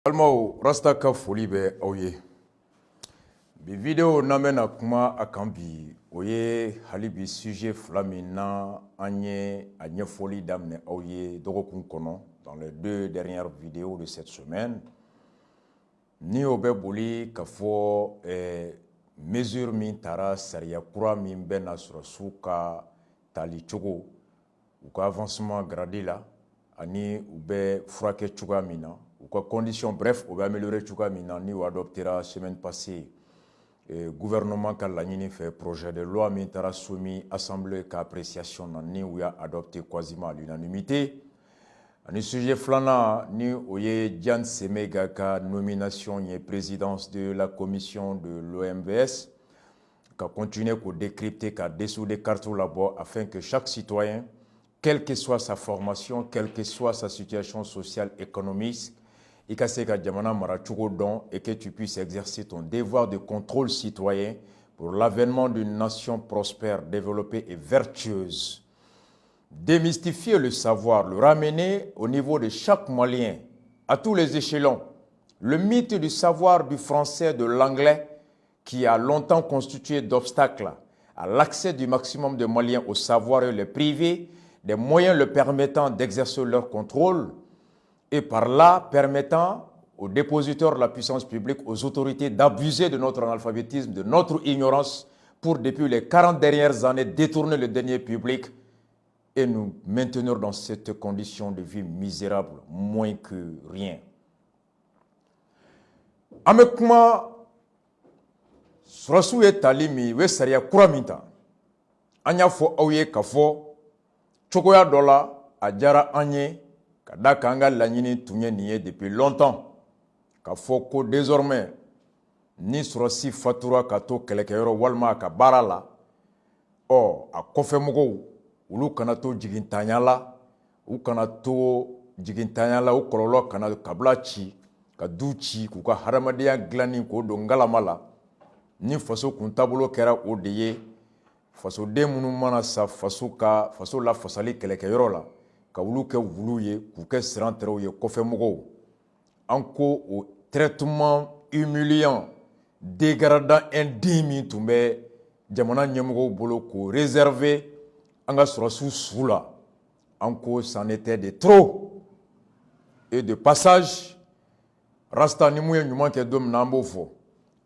Almao rasta ka foli bɛ aw ye. Bi video n'an bɛna kuma a kan bi o ye hali bi sujet fila min na an ye a ɲɛfɔli daminɛ aw ye dɔgɔkun kɔnɔ dans les 2 dernières vidéos de cette semaine. Ni o bɛ boli ka fɔ mesure min tara sariya kura min bɛ na sɔrɔsiw ka tali cogo u ka avancement grade la ani u bɛ furakɛ cogoya min na. Ou quoi condition, bref, on va améliorer tout cas maintenant. Nous adoptera semaine passée gouvernement qui a fait projet de loi mais tara soumis assemblée qu'appréciation ni ou a adopté quasiment à l'unanimité. Un sujet flana ni oye Jan Semega ka nomination et présidence de la commission de l'OMVS qui a continué à décrypter, à dessous des cartes là-bas afin que chaque citoyen, quelle que soit sa formation, quelle que soit sa situation sociale, économique, et que tu puisses exercer ton devoir de contrôle citoyen pour l'avènement d'une nation prospère, développée et vertueuse. Démystifier le savoir, le ramener au niveau de chaque Malien, à tous les échelons. Le mythe du savoir du français, de l'anglais, qui a longtemps constitué d'obstacles à l'accès du maximum de Maliens au savoir et le priver, des moyens le permettant d'exercer leur contrôle, et par là permettant aux dépositaires de la puissance publique, aux autorités d'abuser de notre analphabétisme, de notre ignorance, pour depuis les 40 dernières années détourner le denier public et nous maintenir dans cette condition de vie misérable, moins que rien. Avec moi, Surasu Talimi, we saria kuramita. Anya fo auye kafo, chokoya dola, ajara anye, Kadaka anga lagnini tunye niye depuis longtemps. Ka foko désormais ni surasi fatura kato kelekeyoro walma ka barala. O a kofe mogo ulu kana to jigintanyala u kana to jigintanyala u kololo kana kabla ci ka du ci ku ka haramadiya glani ko do ngalamala ni faso kuntabulo kera o de ye faso de munu mana sa faso la fasali kelekeyoro la ka wulu kɛ wulu ye k'u kɛ siranterɛw ye kɔfɛmɔgɔw an ko o traitement humiliant dégradant indigne min tun bɛ jamana ɲɛmɔgɔw bolo k'o réserver an ka sɔrɔsiw su la an ko c'en était de trop et de passage rasta ni mun ye ɲuman kɛ don min na an b'o fɔ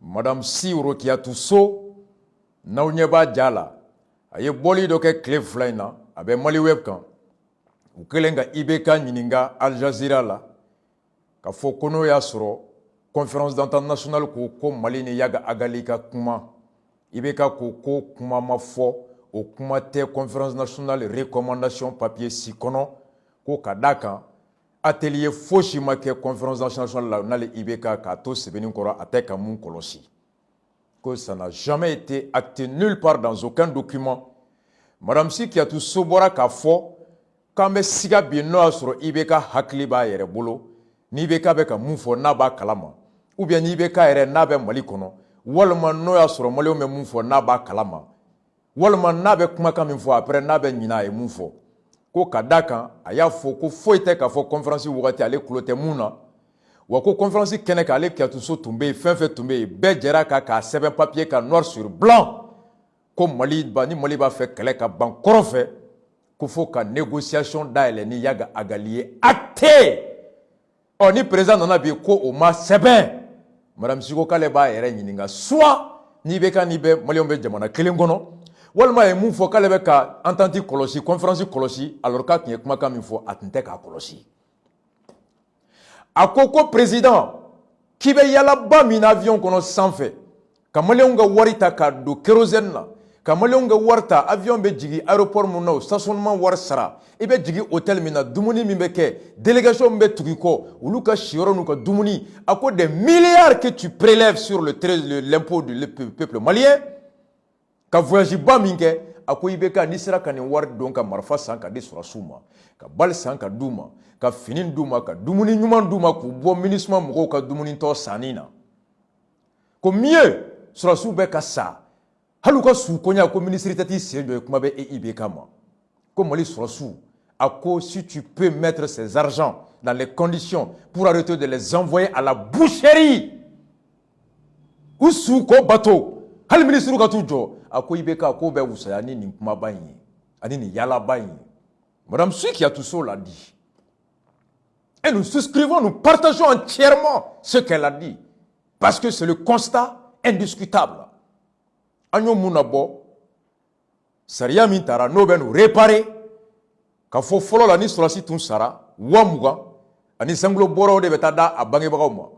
madame Si Rokiatou So n'aw ɲɛ b'a ja la a ye bɔli dɔ kɛ tile fila in na a bɛ Mali Web kan u kelen ka IBK ɲininka Al Jazeera la ka fɔ ko n'o y'a sɔrɔ conférence d'entente nationale ko Mali ni Yaga Agali ka kuma IBK ko kuma ma fɔ o kuma tɛ conférence nationale recommandation papier si kɔnɔ ko ka d'a kan atelier fosi ma kɛ conférence nationale la n'ale IBK k'a to sɛbɛnni kɔrɔ a tɛ ka mun kɔlɔsi ko ça n'a jamais été acté nulle part dans aucun document. Madame Si Rokiatou So bɔra k'a fɔ k'an bɛ siga bi n'o y'a sɔrɔ IBK hakili b'a yɛrɛ bolo ni IBK bɛ ka mun fɔ n'a b'a kalama ou bien ni IBK yɛrɛ n'a bɛ Mali kɔnɔ walima n'o y'a sɔrɔ Malienw bɛ mun fɔ n'a b'a kalama walima n'a bɛ kumakan min fɔ après n'a bɛ ɲinɛ a ye mun fɔ ko ka d'a kan a y'a fɔ ko foyi tɛ k'a fɔ conférence wagati ale tulo tɛ mun na wa ko conférence kɛnɛ kan ale Rokiatou So tun bɛ yen fɛn fɛn tun bɛ yen bɛɛ jɛra k'a sɛbɛn papier kan noir sur blanc ko Mali b'a fɛ kɛlɛ ka ban kɔrɔn fɛ qu'il faut que négociation dayɛlɛ ni Yaga Agali ye acté ɔ ni président nana bi ko o ma sɛbɛn madame Si ko k'ale b'a yɛrɛ ɲininka soit ni bɛ ka ni bɛ Malienw bɛ jamana kelen kɔnɔ walima a ye mun fɔ k'ale bɛ ka entente kɔlɔsi conférence kɔlɔsi alors k'a tun ye kumakan min fɔ a tun tɛ k'a kɔlɔsi a ko président k'i bɛ yalaba min na avion kɔnɔ sanfɛ ka Malienw ka wari ta ka don kérosène na ka Malienw ka wari ta avion bɛ jigin aéroport mun na o stationnement wari sara i bɛ jigin hôtel min na dumuni min bɛ kɛ délégation min bɛ tugu kɔ olu ka siyɔrɔ n'u ka dumuni a ko des milliards que tu prélèves sur l'impôt du peuple malien ka voyage ba min kɛ a ko IBK n'i sera ka nin wari don ka marifa san ka di sɔrɔsiw ma ka bali san ka d'u ma ka fini d'u ma ka dumuni ɲuman d'u ma k'u bɔ MINUSMA mɔgɔw ka dumuni tɔ sanni na ko mieux sɔrɔsiw bɛ ka sa hali u ka su koɲa ko ministre tɛ t'i sen jɔ kuma bɛ IBK ma ko Mali sɔrɔsiw À cause, si tu peux mettre ces argents dans les conditions pour arrêter de les envoyer à la boucherie, ou sous ko bateau, hal ministre ka tujo, à quoi ibeka ko be usayani ni kumabayi, ani ni yala bayi. Madame Sui qui a tout ça l'a dit. Et nous souscrivons, nous partageons entièrement ce qu'elle a dit. Parce que c'est le constat indiscutable. Agno Mounabo, Saria Mintara, nous nous réparer. Quand faut follow la nistra si tout sara, Wamuga, Ani Sanglo Boro de Betada à Bangebama.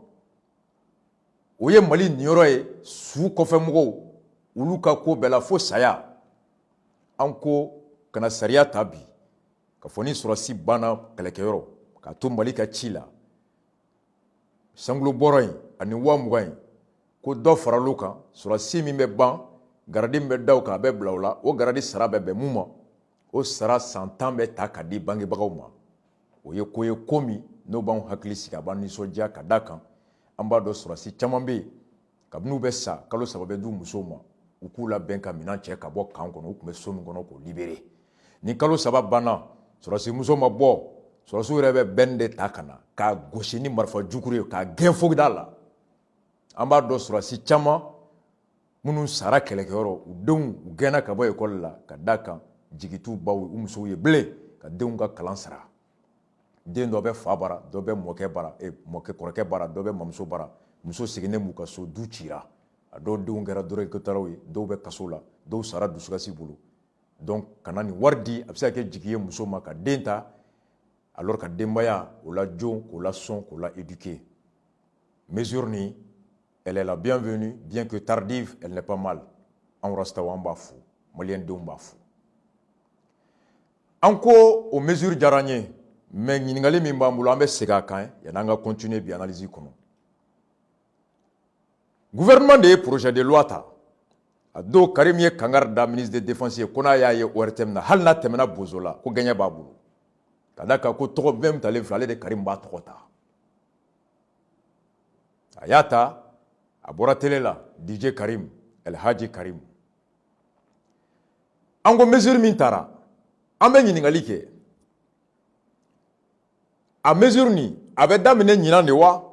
Oye Mali Nioroe, Sou Kofemugo, Uluka Ko Bela Fo Saya, Anko, Kana Saria Tabi, Kafoni Surasi Bana Kalekero, Katum Malika Chila, Sanglo Boroin, Ani Wamugain, Ko Dofra Luka, Surasi Mime Ban, Garadi Medauka Beblaula, O Garadi Sarabe Muma, O Sara Santan Beta Kadi Bangebama. Oye Koye Komi, no ban hakilisi ka ban nisodia ka dakan amba do surasi chamambe ka bnu be sa kalo sababe du musoma ukula benka minan che ka bo kan kono ukume sonu kono ko libéré ni kalo sabab bana surasi musoma bo surasi rebe bende takana ka goshini marfa jukure ka gen fogdala amba do surasi chama munu sara kelekero udon ugena ka bo ekol la ka dakan jigitu bawo umso ye ble ka deunga kalansara den dɔ bɛ fa bara dɔ bɛ mɔkɛ bara mɔkɛ kɔrɔkɛ bara dɔ bɛ mamuso bara muso seginnen m'u ka so du cira a dɔw denw kɛra dɔrɔgɛtalaw ye dɔw bɛ kaso la dɔw sara dusukasi bolo donc kana ni wari di a bɛ se ka kɛ jigi ye muso ma ka den ta alors ka denbaya o la jon k'o la sɔn k'o la éduquer mesure ni elle est la bienvenue bien que tardive elle n'est pas mal anw rastaw an b'a fo maliyɛn denw b'a fo an ko o mesure diyara n ye mais ɲininkali min b'an bolo an bɛ segin a kan yan'an ka continuer bi analyse kɔnɔ gouvernement de ye projet de loi ta a don Karim ye kangari da ministre de défense ye ko n'a y'a ye ORTM na hali n'a tɛmɛna bozo la ko gɛɲɛ b'a bolo ka da kan ko tɔgɔ bɛɛ talen filɛ ale de Karim b'a tɔgɔ ta a y'a ta a bɔra télé la DJ Karim El Hadji Karim an ko mesure min taara an bɛ ɲininkali kɛ a mesure ni a bɛ daminɛ ɲinan de wa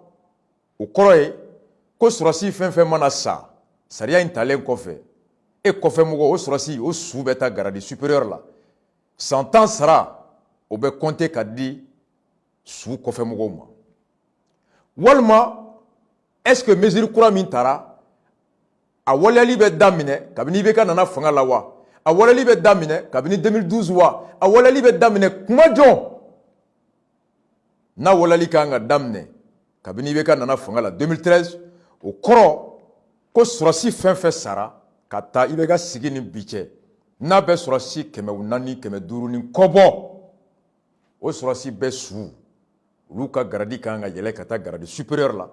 o kɔrɔ ye ko sɔrɔsi fɛn fɛn mana sa sariya in talen kɔfɛ e kɔfɛmɔgɔ o sɔrɔsi o su bɛ taa garadi supérieur la 100 ans sara o bɛ compter ka di su kɔfɛmɔgɔw ma walima est-ce que mesure kura min taara a waleyali bɛ daminɛ kabini IBK nana fanga la wa a waleyali bɛ daminɛ kabini 2012 wa a waleyali bɛ daminɛ kuma jɔn n'a walali kan ka daminɛ kabini IBK nana fanga la 2013 o kɔrɔ ko sɔrɔsi fɛn fɛn sara ka taa IBK sigi ni bi cɛ n'a bɛ sɔrɔsi 400 500 ni kɔbɔ o sɔrɔsi bɛ su olu ka garadi kan ka yɛlɛ ka taa garadi supérieur la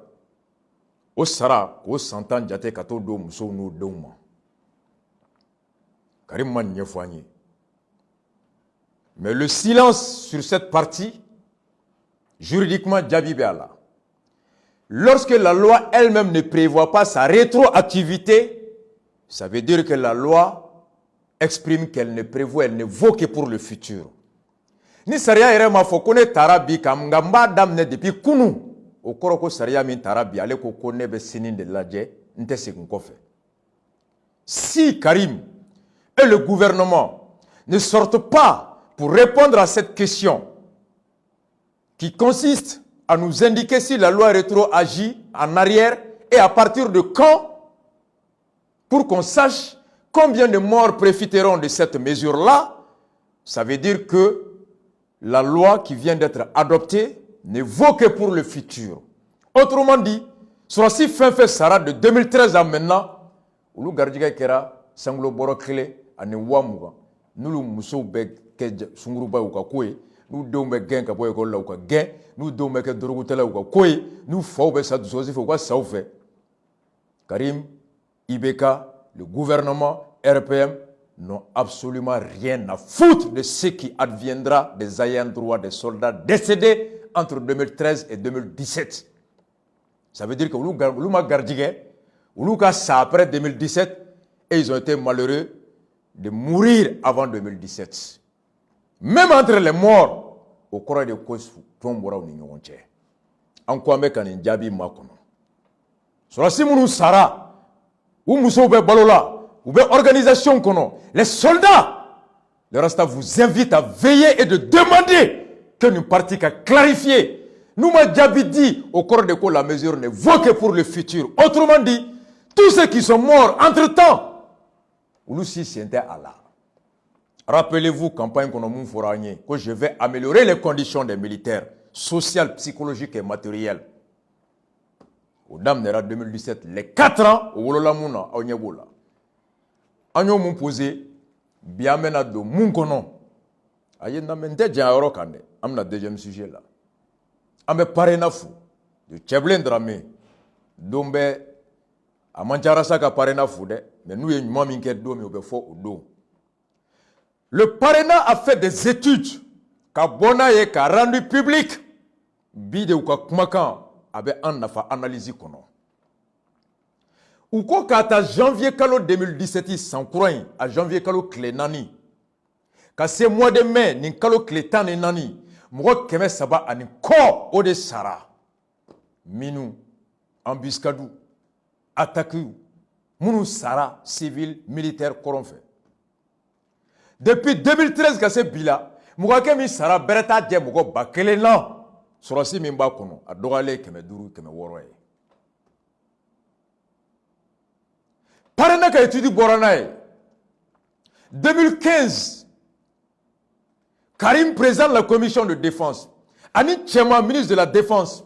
o sara k'o 100 ans jate ka t'o don musow n'o denw ma Karim ma nin ɲɛfɔ an ye mais le silence sur cette partie juridiquement jaabi bɛ a la lorsque la loi elle-même ne prévoit pas sa rétroactivité ça veut dire que la loi exprime qu'elle ne prévoit elle ne vaut que pour le futur ni sariya yɛrɛ m'a fɔ ko ne taara bi ka nka n b'a daminɛ depuis kunu o kɔrɔ ko sariya min taara bi ale ko ne bɛ sini de lajɛ n tɛ segin kɔfɛ si Karim et le gouvernement ne sortent pas pour répondre à cette question qui consiste à nous indiquer si la loi rétro agit en arrière et à partir de quand, pour qu'on sache combien de morts profiteront de cette mesure-là, ça veut dire que la loi qui vient d'être adoptée ne vaut que pour le futur. Autrement dit, sur la fin Sara de 2013 à maintenant, où le gardien kera sanglo boro kele ani wamuga, nous le muso be ke sunguruba ou kakoué, nous devons gagner ka boy ko la ou ka gain, nous devons que dorogutela ou ka koy, nous faut be sa douce faut quoi ça fait. Karim, IBK, le gouvernement, RPM n'ont absolument rien à foutre de ce qui adviendra des ayants droit des soldats décédés entre 2013 et 2017. Ça veut dire que Luma Gardigue, Uluka ça après 2017, et ils ont été malheureux de mourir avant 2017. Même entre les morts, au cours de cause, ton bora ou n'ignorant. En quoi me kan jabi makono. Sur la simunu sara, ou mousso be balola, ou be organisation kono, les soldats, le rasta vous invite à veiller et de demander que nous partions à clarifier. Nous m'a jabi dit au cours de quoi la mesure ne vaut que pour le futur. Autrement dit, tous ceux qui sont morts entre-temps, ou nous si c'était Allah. Rappelez-vous, campagne qu'on a moun foragné, que je vais améliorer les conditions des militaires, sociales, psychologiques et matérielles. Au Dame Nera 2017, les 4 ans, au Wololamuna, au Nyebola. Agno moun posé, biamena do moun konon. Aye na mente djayoro kande, amna deuxième sujet là. Ame parena fou, de Tcheblen Dramé, dombe, amanjarasa ka parena fou de, mais nous y a minke do mi obefo ou do. Le parrainat a fait des études qu'a bonaye qu'a rendu public bide ou qu'a kumakan avait un nafa analyse kono. Ou ko kata janvier kalo 2017 sans courant à janvier kalo clé nani. Ka ce mois de mai ni kalo clé tan nani. Moko keme saba ani ko o de sara. Minu embuscade attaque munu sara civil militaire koronfe. Depuis 2013 que c'est bila, mugake mi sara bereta je mugo bakele na sorasi mi ba kono adogale keme duru keme woro e. Parena ka étude borana e. 2015 Karim présente la commission de défense. Ani Tchema ministre de la défense.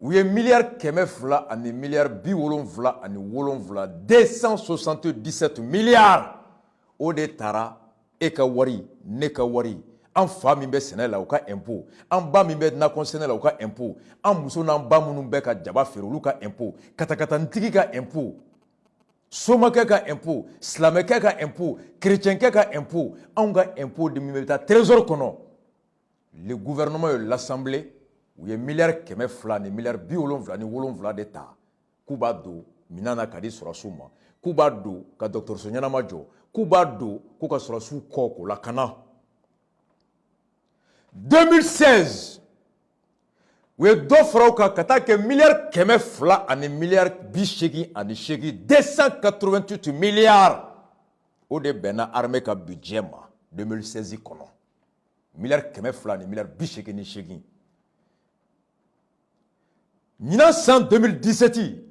Où est milliard keme fla ani milliard bi wolon fla ani wolon fla 277 milliards. O de tara e ka wari ne ka wari an fa min bɛ sɛnɛ la u ka impôt an ba min bɛ nakɔ sɛnɛ la u ka impôt an muso n'an ba minnu bɛ ka jaba feere olu ka impôt katakatantigi ka impôt somakɛ ka impôt silamɛkɛ ka impôt chrétienkɛ ka impôt anw ka impôt de min bɛ taa trésor kɔnɔ le gouvernement et l'assemblée u ye milliard kɛmɛ fila ni milliard bi wolonfila ni wolonfila de ta k'u b'a don minan na ka di sɔrɔsiw ma k'u b'a don ka dɔgɔtɔrɔso ɲɛnama jɔ k'u b'a don k'u ka sɔrɔsiw kɔ k'o lakana 2016 u ye dɔ fara u kan ka taa kɛ miliyari kɛmɛ fila ani miliyari bi seegin ani seegin 288 milliards o de bɛnna armée ka budget ma 2016 kɔnɔ miliyari kɛmɛ fila ani miliyari bi seegin ni seegin ɲinan san 2017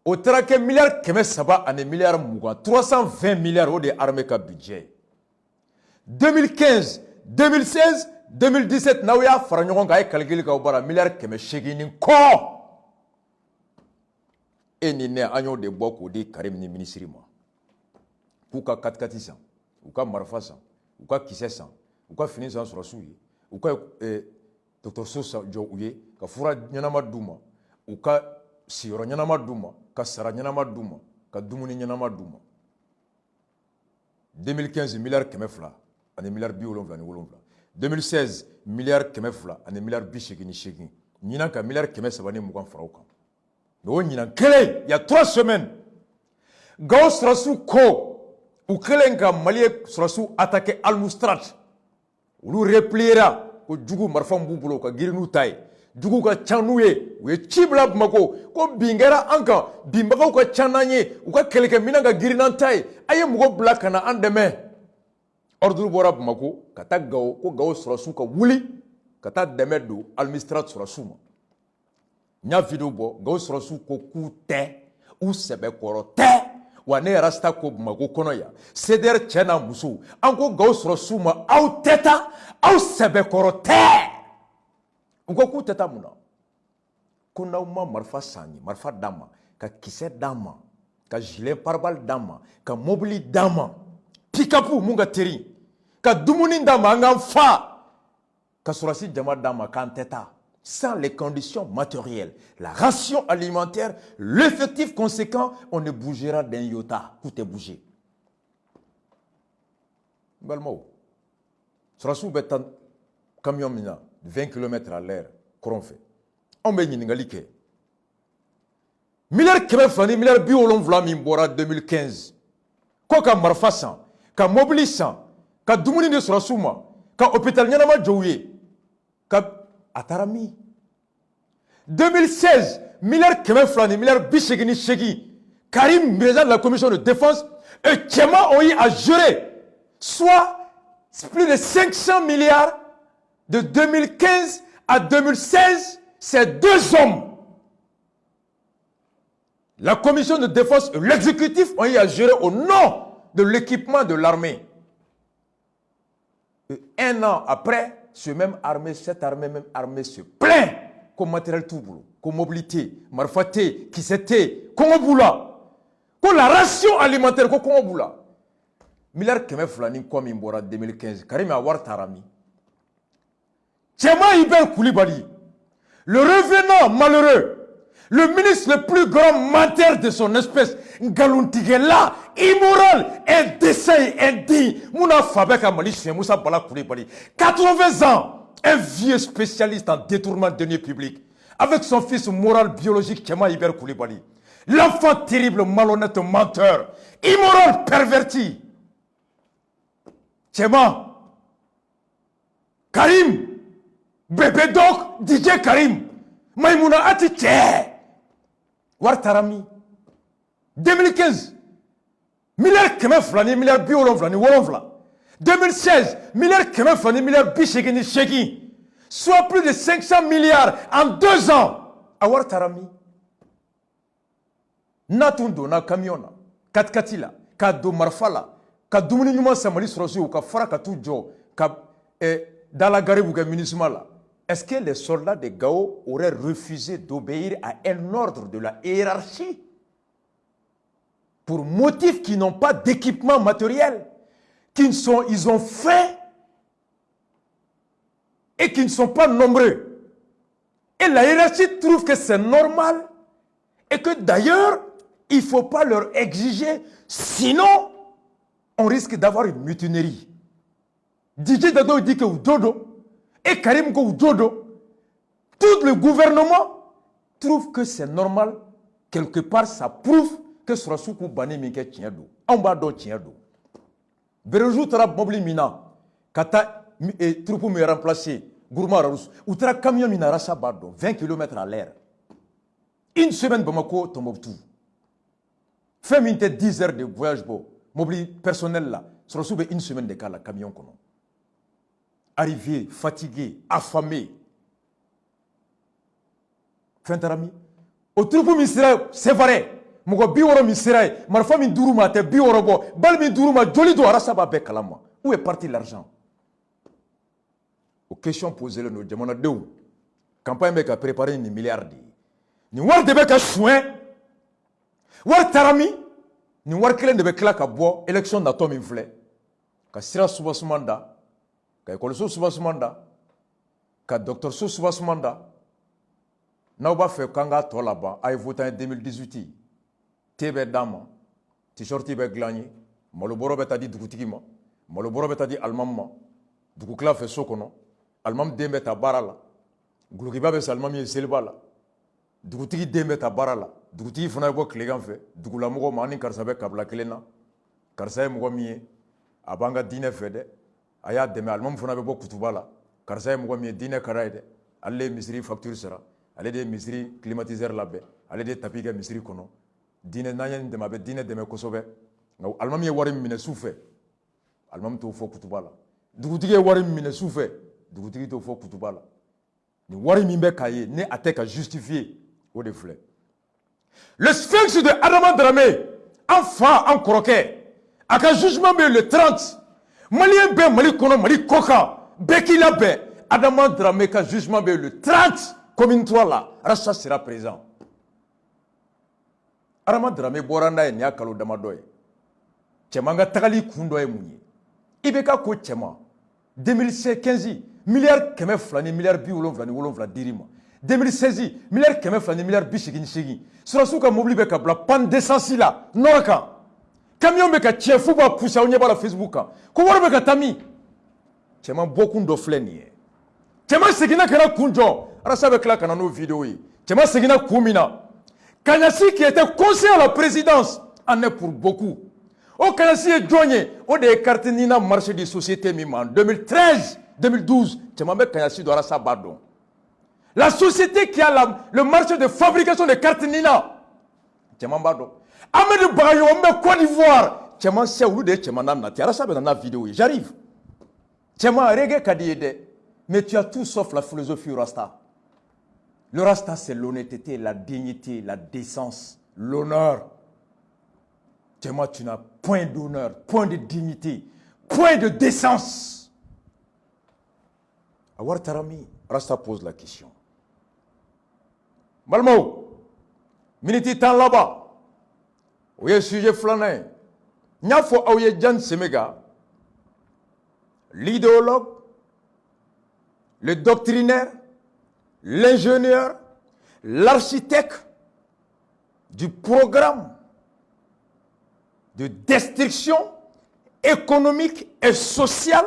o taara kɛ miliyari kɛmɛ saba ani miliyari mugan 320 milliards o de ye armée ka budget 2015 2016 2017 n'aw y'a fara ɲɔgɔn kan a ye calcul k'aw bara miliyari kɛmɛ seegin ni kɔ e ni ne an y'o de bɔ k'o di Karim ni ministre ma k'u ka katikati san u ka marifa san u ka kisɛ san u ka fini san sɔrɔsiw ye u ka dɔgɔtɔrɔso san jɔ u ye ka fura ɲɛnama d'u ma u ka sigiyɔrɔ ɲɛnama d'u ma ka sara ɲɛnama d'u ma ka dumuni ɲɛnama d'u ma 2015 miliyari kɛmɛ fila ani miliyari bi wolonfila ni wolonfila 2016 miliyari kɛmɛ fila ani miliyari bi seegin ni seegin ɲinan ka miliyari kɛmɛ saba ni mugan fara o kan mais o ɲinan kelen il y a 3 semaines Gao sɔrɔsiw ko u kɛlen ka Mali ye sɔrɔsiw attaqué Al-Mustrat olu repliera ko jugu marifa b'u bolo ka girin n'u ta ye jugu ka ca n'u ye u ye ci bila Bamako ko bin kɛra an kan binbagaw ka ca n'an ye u ka kɛlɛkɛminɛn ka girin n'an ta ye a ye mɔgɔ bila ka na an dɛmɛ ordre bɔra Bamako ka taa Gao ko Gao sɔrɔsiw ka wuli ka taa dɛmɛ don Al-Mustrat sɔrɔsiw ma n y'a video bɔ Gao sɔrɔsiw ko k'u tɛ u sɛbɛkɔrɔ tɛ wa ne yɛrɛ sita ko Bamako kɔnɔ yan CDR cɛ n'a muso an ko Gao sɔrɔsiw ma aw tɛ taa aw sɛbɛkɔrɔ tɛ u ko k'u tɛ taa mun na ko n'aw ma marifa san ye marifa d'an ma ka kisɛ d'an ma ka gilet pare-balles d'an ma ka mobili d'an ma pick-up mun ka teri ka dumuni d'an ma an k'an fa ka sɔrɔsi jama d'an ma k'an tɛ taa sans les conditions matérielles, la ration alimentaire, l'effectif conséquent, on ne bougera d'un iota. Tout est bougé. Balmo. Surasu betan camion mina 20 km à l'heure, qu'on fait. On va y aller. Milliard kebe fani, milliard biolon vla min bora 2015. Quoi ka marfa san, ka mobili san, ka dumuni de sɔrɔ su ma ka hôpital ɲɛnama jɔ u ye ka a taara min 2016 milliards 200 ni milliards 88 Karim président de la commission de défense et Tchema ont eu à gérer soit plus de 500 milliards de 2015 à 2016 ces deux hommes. La commission de défense et l'exécutif ont eu à gérer au nom de l'équipement de l'armée. Et un an après, cette même armée se plaint qu'au matériel tout boulot, qu'au mobilité, marfaté, qui c'était, qu'on boula, qu'au la ration alimentaire, qu'on boula. Milliard keme flani comme Imbora 2015, Karim Awar Tarami. Tchema Iber Koulibaly, le revenant malheureux, le ministre le plus grand menteur de son espèce, Ngaluntigela, immoral, indécent, indigne, Mouna Fabek Amalish, Moussa Bala Koulibaly, 80 ans, un vieux spécialiste en détournement de deniers publics, avec son fils moral biologique, Tchema Iber Koulibaly, l'enfant terrible, malhonnête, menteur, immoral, perverti. Tchema, Karim, Bébé Doc, DJ Karim, Maïmouna Atiche, Wartarami, 2015, milliard keme flani, milliard biolon flani, wolon fla. 2016, milliard keme flani, milliard bichegini chegi, soit plus de 500 milliards en 2 ans. À Wartarami, Natundo na camiona, Katkatila, Kado Marfala, Kadoumini Numa Samali Srosi ou Kafara Katoujo, dans la Garibouga municipale. Est-ce que les soldats de Gao auraient refusé d'obéir à un ordre de la hiérarchie pour motifs qui n'ont pas d'équipement matériel, ils ont faim et qui ne sont pas nombreux. Et la hiérarchie trouve que c'est normal et que d'ailleurs, il ne faut pas leur exiger, sinon on risque d'avoir une mutinerie. DJ Dado dit que Dodo et Karim Go Dodo, tout le gouvernement trouve que c'est normal. Quelque part, ça prouve que Srasuku Bani Mike Tiendo. On va do Tiendo. Berejou Tarab Mobli Mina, Kata et troupe me remplacer, Gourma Rous, ou Tra camion Mina Rasa Bardo, 20 km à l'air. Une semaine Bamako Tomboutou. Fait 10 heures de voyage, Mobli personnel là, Srasou une semaine de cas, la camion kono. Arrivé, fatigué, affamé. Fentarami. Au troupeau ministère, c'est vrai. Mougo bioro ministère, marfa mi duruma te bioro bo, bal mi duruma joli do arasaba be kalama. Où est parti l'argent? Aux questions posées, nous demandons d'où. Campagne mec a préparé une milliard. Ni war de beka chouin. War tarami. Ni war kelen de beka ka bo, élection d'atom inflé. Ka sira subasumanda. Ka école so subasumanda. Ka docteur so subasumanda. N'a pas fait kanga to là-bas, a voté en 2018. Tebe dama, t-shirt be glagné, maloboro beta di dugutigima, maloboro beta di almamma, dugukla fe sokono, almam dembe ta barala, gulugiba be salmam ye selbala, dugutigi dembe ta barala, dugutigi fana bo klegan fe, dugula mogo mani karsa be kabla kelena, karsa mogo miye, abanga dine fede, aya deme almam fana be bo kutubala, karsa mogo miye dine karaide, alle misri facture sera. Allez des misri climatiseur là-bas, allez des tapis de misri kono. Dîner n'ayant de ma bête, dîner de mes kosobe. Almami warim mine souffle. Almam to fo kutubala. Dugutige warim mine souffle. Dugutige to fo kutubala. Ni warim imbe kaye, ne attaque à justifier au déflé. Le sphinx de Adama Dramé, enfin en croquet, à qu'un jugement le 30. Malien ben, Mali kono, Mali koka, Bekila ben, Adama Dramé, qu'un jugement le 30. Comme une toile là, Rassa sera présent. Arama Dramé Boranda et Niakalo Damadoy. Tchemanga Tagali Kundoy Mouni. Ibeka Ko Tchema. 2015, milliard Keme Flani, milliard Biolon Flani, Wolon Vladirima. 2016, milliard Keme Flani, milliard Bichigin Chigi. Surasuka Mobli Beka Bla Pan d'essence là, Noraka. Camion Beka Tchefouba Poussa Onyaba la Facebook. Comment Beka Tami? Tchema beaucoup de fleni. Tchema Segina Kara Kunjo. Rasa avec la canano vidéo. Tchema Segina Koumina. Kanyasi qui était conseiller à la présidence en est pour beaucoup. Au Canada, on a écarté le marché des sociétés en 2013, 2012. La société qui a le marché de fabrication de cartes Nina. Amadou Bayo, on met Côte d'Ivoire. J'arrive. Mais tu as tout sauf la philosophie Rasta. Le Rasta, c'est l'honnêteté, la dignité, la décence, l'honneur. Tu n'as point d'honneur, point de dignité, point de décence. Awar Tarami, Rasta pose la question. Malmo, miniti tan là-bas. Oye sujet flané. Nyafo Aouye Jan Semega, l'idéologue, le doctrinaire, l'ingénieur, l'architecte du programme de destruction économique et sociale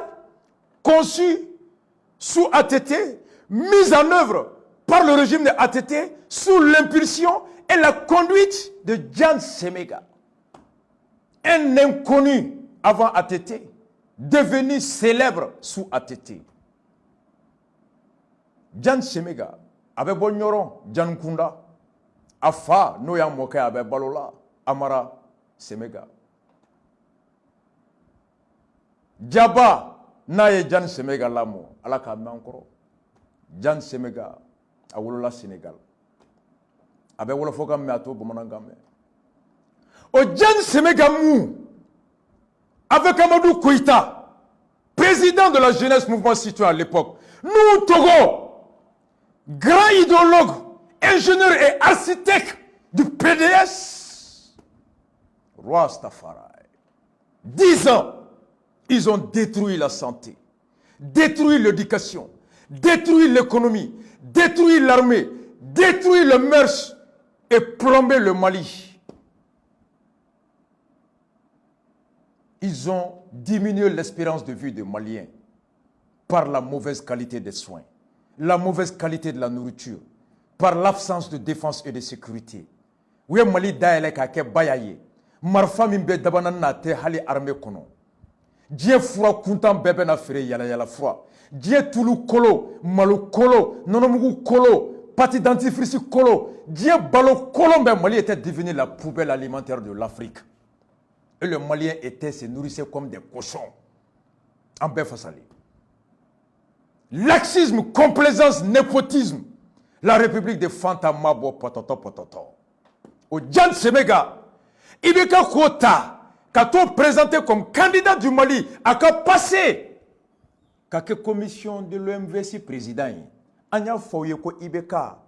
conçu sous ATT, mis en œuvre par le régime de ATT sous l'impulsion et la conduite de Jan Semega. Un inconnu avant ATT, devenu célèbre sous ATT. Jan Semega, avec Bonyoron, Jan Kunda, Afa, Noya Moke, avec Balola, Amara Semega. Djaba, Naye Jan Semega Lamo, Alaka Mankoro. Jan Semega, Awolola Sénégal. Avec Wolofoka Meato, Bomanangame. Au Jan Semega Mou, avec Amadou Koïta, président de la jeunesse mouvement citoyen à l'époque, nous, Togo, grand idéologue, ingénieur et architecte du PDS, Roi Stafari. 10 ans, ils ont détruit la santé, détruit l'éducation, détruit l'économie, détruit l'armée, détruit le mœurs et plombé le Mali. Ils ont diminué l'espérance de vie des Maliens par la mauvaise qualité des soins, la mauvaise qualité de la nourriture, par l'absence de défense et de sécurité. Oui, Mali daele kake bayaye. Marfa mimbe dabana na te hali armée kono. Dieu fura kuntan bebe na fere yala yala fura. Dieu tulu kolo, malu kolo, nonomugu kolo, pâte dentifrice kolo. Dieu balo kolo ben Mali était devenu la poubelle alimentaire de l'Afrique. Et le Malien se nourrissait comme des cochons. En Béfassali. Laxisme, complaisance, népotisme. La République de Fantamabo, pototo, pototo. Au Jan Semega, Ibeka Kota, quand présenté comme candidat du Mali, a qu'à passer. Quelle commission de l'OMVC président, Anya Foyeko Ibeka,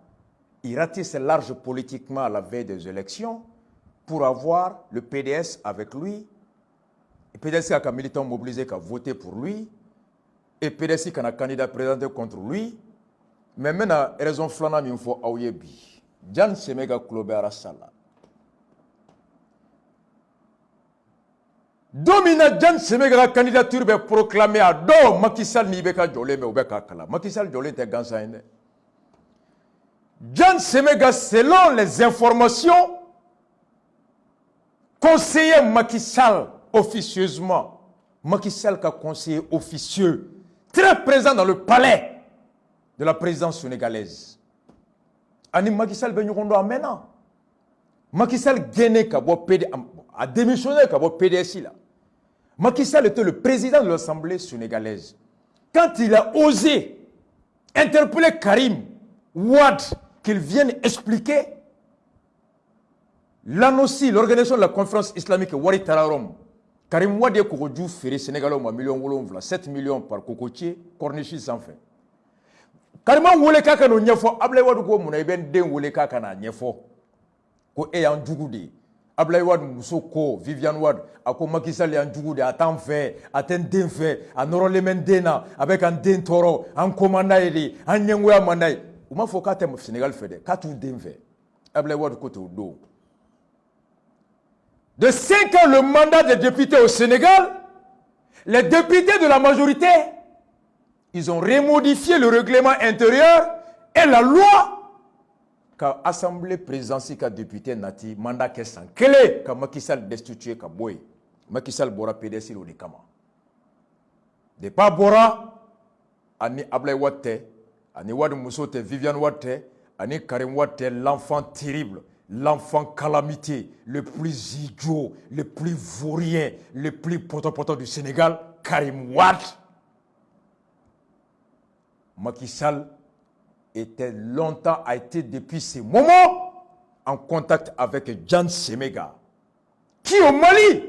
il ratisse large politiquement à la veille des élections pour avoir le PDS avec lui. Le PDS a un militant mobilisé qui a voté pour lui. Et PDS qui a un candidat présenté contre lui. Mais maintenant, raison flana il faut Aouyebi. Jan Semega Klobe Arasala. Domina Jan Semega la candidature est proclamée à Do Macky Sall ni beka jolé mais obeka kala. Macky Sall jolé te gansaine. Jan Semega selon les informations conseiller Macky Sall officieusement. Macky Sall qui a conseiller officieux très présent dans le palais de la présidence sénégalaise. Ani Macky Sall ben yokondo amena. Macky Sall gagné a démissionné kabo PDS là. Macky Sall était le président de l'Assemblée sénégalaise. Quand il a osé interpeller Karim Wade qu'il vienne expliquer l'ANOCI, l'organisation de la conférence islamique Wari Tararom, Karim Wade Kokodjou Ferré Sénégalais ma million wolonvla 7 millions par cocotier cornichi sans fin. Karim Wole kaka no nyefo Ablaye Wade ko muna ben den wole kaka na nyefo ko e yan djugudi Ablaye Wade muso ko Viviane Wade ako Macky Sall yan djugudi atan fait aten den fait anoro le mendena avec un den toro en commandait en nyengoya mandai uma fo ka tem Sénégal fait de ka tout den fait Ablaye Wade ko to do. De 5 ans, le mandat des députés au Sénégal, les députés de la majorité, ils ont remodifié le règlement intérieur et la loi qu'a assemblée présidentielle qu'a député Nati, mandat qu'est sans. Quel est qu'a Macky Sall destitué qu'a boy. Macky Sall bora PDS o de kama. De pas bora ani Ablaye Wade ani Wade Muso te Viviane Wade ani Karim Wade, l'enfant terrible, l'enfant calamité, le plus idiot, le plus vaurien, le plus potent du Sénégal, Karim Wade. Macky Sall a été depuis ce moment en contact avec Jan Semega, qui au Mali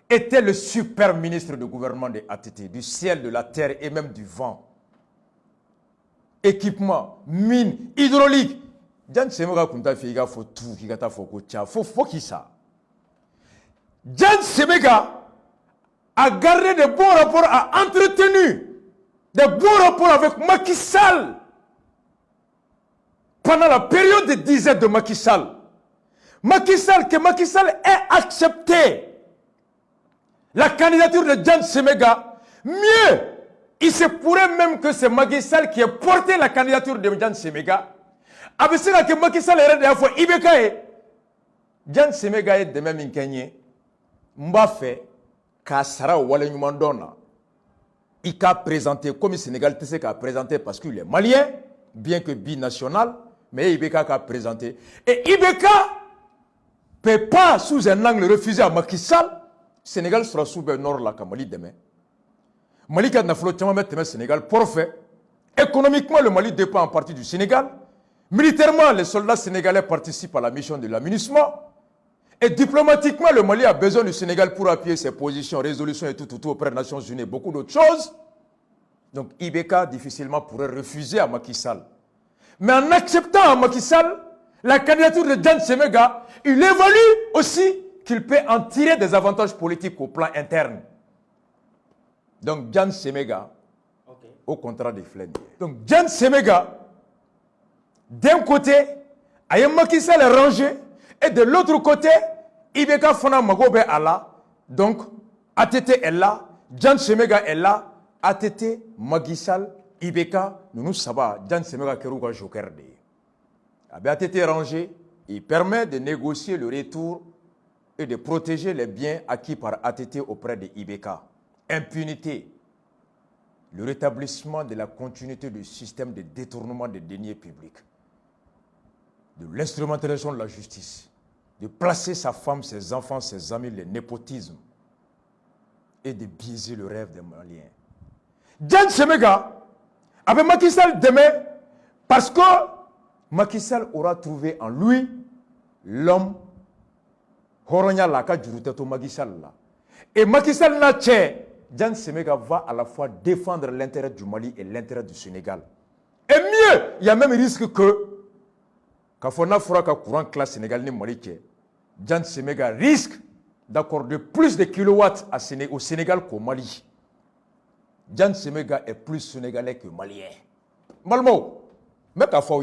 était le super ministre du gouvernement de ATT, du ciel, de la terre et même du vent. Équipement, mine, hydraulique. Jan Semega kunta fi ga fo tout ki gata fo ko tia fo qui ça. Jan Semega a gardé de bons rapports, a entretenu de bons rapports avec Macky Sall pendant la période de disette de Macky Sall. Macky Sall ait accepté la candidature de Jan Semega. Mieux, il se pourrait même que c'est Macky Sall qui ait porté la candidature de Jan Semega. Avec ce que Macky Sall est de fois Ibekaye. Jan Semega est de même inkenye. Mbafe, Kassara Wale Numandona. Il a présenté, comme le Sénégal a présenté parce qu'il est malien, bien que binational, mais Ibeka a présenté. Et Ibeka ne peut pas, sous un angle, refuser à Macky Sall. Sénégal sera sous le nord là, comme Mali demain. Mali a mettre le Sénégal pour faire. Économiquement, le Mali dépend en partie du Sénégal. Militairement, les soldats sénégalais participent à la mission de l'aménagement. Et diplomatiquement, le Mali a besoin du Sénégal pour appuyer ses positions, résolutions et tout auprès des Nations Unies, beaucoup d'autres choses. Donc Ibeka difficilement pourrait refuser à Macky Sall. Mais en acceptant à Macky Sall la candidature de Jan Semega, il évalue aussi qu'il peut en tirer des avantages politiques au plan interne. Donc Jan Semega, au contraire des Flenniers. Donc Jan Semega, d'un côté, a Macky Sall est rangé, et de l'autre côté, Ibeka Fona Magobe est là. Donc, ATT est là, Jan Semega est là, ATT, Macky Sall, Ibeka, nous savons, Jan Semega Kerouga Joker de. ATT rangé, il permet de négocier le retour et de protéger les biens acquis par ATT auprès de Ibeka. Impunité, le rétablissement de la continuité du système de détournement des deniers publics, de l'instrumentalisation de la justice, de placer sa femme, ses enfants, ses amis, le népotisme et de biaiser le rêve des Maliens. Jan Semega, avec Macky Sall demain, parce que Macky Sall aura trouvé en lui l'homme Horonya Laka Djuruteto Macky Sall. Et Macky Sall n'a tché, Jan Semega va à la fois défendre l'intérêt du Mali et l'intérêt du Sénégal. Et mieux, il y a même risque que quand on a fait courant classe Sénégal ni Mali, Jan Semega risque d'accorder plus de kilowatts au Sénégal qu'au Mali. Jan Semega est plus sénégalais que malien. Malmo, mais qu'à faire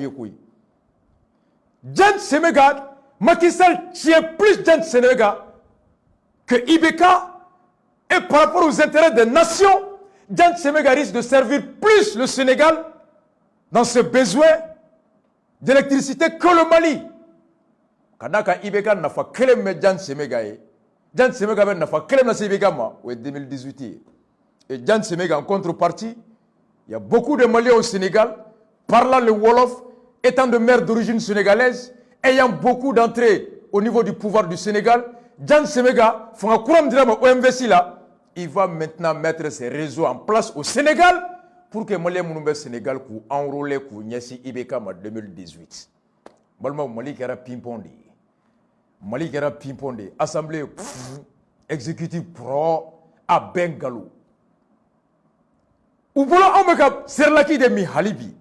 Jan Semega, Macky Sall tient plus Jan Semega que Ibeka, et par rapport aux intérêts des nations, Jan Semega risque de servir plus le Sénégal dans ses besoins d'électricité que le Mali. Kanaka Ibeka n'a pas kelem Jan Semega. Jan Semega n'a pas kelem Ibeka en 2018. Et Jan Semega en contrepartie, il y a beaucoup de Maliens au Sénégal, parlant le Wolof, étant de mère d'origine sénégalaise, ayant beaucoup d'entrées au niveau du pouvoir du Sénégal. Jan Semega, il va maintenant mettre ses réseaux en place au Sénégal pour que Maliens Mounoumbe Sénégal pour enrôler pour Nyasi Ibeka en 2018. Mali qui a ping-pongé. Mali qui a ping-pongé. Assemblée exécutive pro à Bengalo. Ou pour l'homme Serlaki de Mihalibi.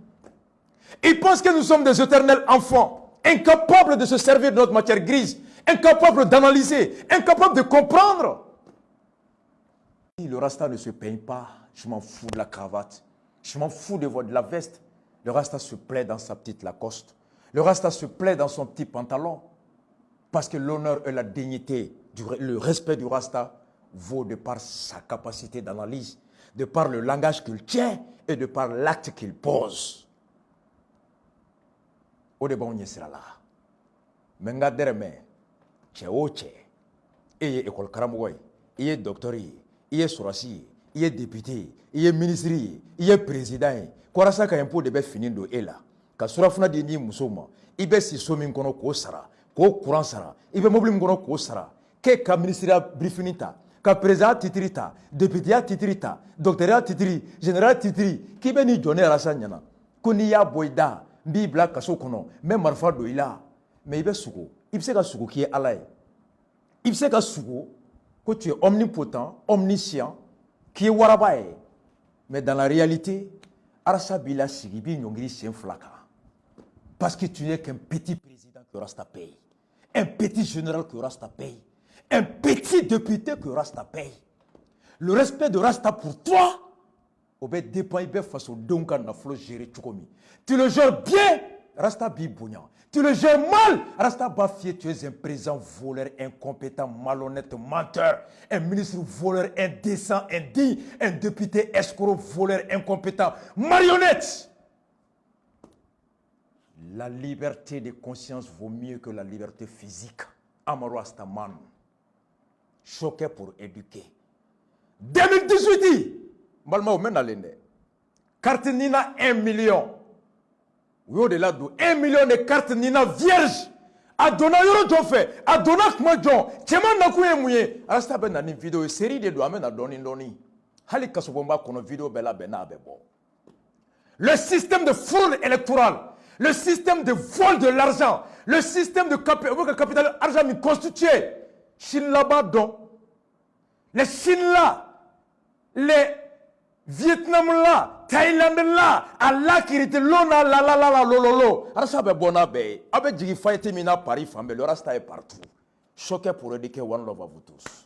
Ils pensent que nous sommes des éternels enfants, incapables de se servir de notre matière grise, incapables d'analyser, incapables de comprendre. Si le Rasta ne se peigne pas, je m'en fous de la cravate, je m'en fous de la veste. Le Rasta se plaît dans sa petite Lacoste. Le Rasta se plaît dans son petit pantalon. Parce que l'honneur et la dignité, le respect du Rasta vaut de par sa capacité d'analyse, de par le langage qu'il tient et de par l'acte qu'il pose. Au début, on y sera là. Mais on a des remèdes. Et école Karamogoy. i ye docteur ye i ye sɔrɔsi ye i ye député ye i ye ministre ye i ye président ye walasa ka impôt de bɛ fini don e la ka surafana di n'i muso ma i bɛ si so min kɔnɔ k'o sara k'o courant sara i bɛ mobili min kɔnɔ k'o sara k'e ka ministeriya briefing ta ka président titiri ta députéya titiri ta docteurya titiri général titiri k'i bɛ n'i jɔ ne Alassane ɲɛna ko n'i y'a bɔ i da n b'i bila kaso kɔnɔ n bɛ marifa don i la mais i bɛ sugo i bɛ se ka sugo k'i ye Ala ye i bɛ se ka sugo que tu es omnipotent, omniscient, qui est warabaye. Mais dans la réalité, Arasa Bila Sigibi Nyongiri Senflaka. Parce que tu n'es qu'un petit président qui aura ta paye, un petit général qui aura ta paye, un petit député qui aura ta paye. Le respect de Rasta pour toi, dépend de façon donc à gérer Tchokomi. Tu le gères bien, Rasta Bibounia. Tu le gères mal, Rasta Bafié, tu es un président voleur, incompétent, malhonnête, menteur, un ministre voleur, indécent, indigne, un député escroc, voleur, incompétent, marionnette. La liberté de conscience vaut mieux que la liberté physique. Amaro Astaman, choqué pour éduquer. 2018, Malma au Menalende, carte Nina 1 million. Oui, au-delà de 1 million de cartes Nina vierges. A donné un jour fait, a donné un jour. Tcheman n'a pas mouillé. Rasta ben une vidéo, série de doigts, mais n'a donné doni. Hali kasobomba kono vidéo bella bena bebo. Le système de fraude électorale, le système de vol de l'argent, le système de capital argent constitué. Chine là-bas donc. Les Chine là, les Vietnam là, Thaïlande là, Allah qui était lona la la la la lolo. Alors ça be bona be. Abe jigi faite mina Paris fambe le reste est partout. Choqué pour éduquer one love à vous tous.